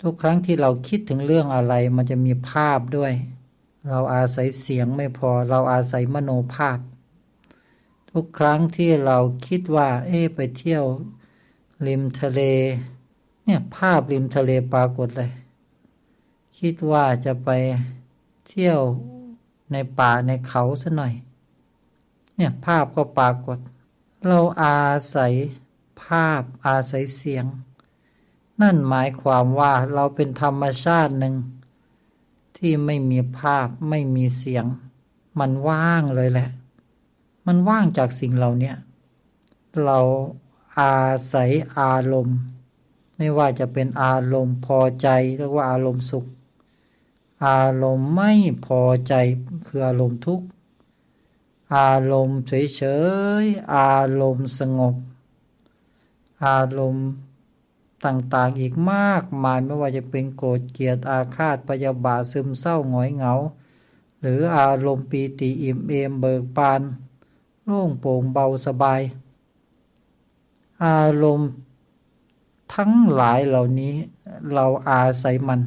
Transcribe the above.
ทุกครั้งที่เราคิดถึงเรื่องอะไรมันจะมีภาพด้วย เราอาศัยเสียงไม่พอเราอาศัยมโนภาพ ทุกครั้งที่เราคิดว่าไปเที่ยวริมทะเลเนี่ยภาพริมทะเลปรากฏเลยคิดว่าจะไปเที่ยวในป่าในเขาซะหน่อยเนี่ยภาพก็ปรากฏเราอาศัยภาพอาศัยเสียงนั่นหมายความว่าเราเป็นธรรมชาติหนึ่งที่ไม่มีภาพไม่มีเสียงมันว่างเลยแหละมันว่างจากสิ่งเหล่านี้เราอาศัยอารมณ์ไม่ว่าจะเป็นอารมณ์พอใจเรียกว่าอารมณ์สุขอารมณ์ไม่พอใจคืออารมณ์ทุกข์อารมณ์เฉยๆอารมณ์สงบอารมณ์ต่างๆอีกมากมายไม่ว่าจะเป็นโกรธเกลียดอาฆาตพยาบาทซึมเศร้าหงอยเหงาหรืออารมณ์ปีติอิ่มเอมเบิกบานโล่งโปร่งเบาสบายอารมณ์ทั้งหลายเหล่านี้เราอาศัยมัน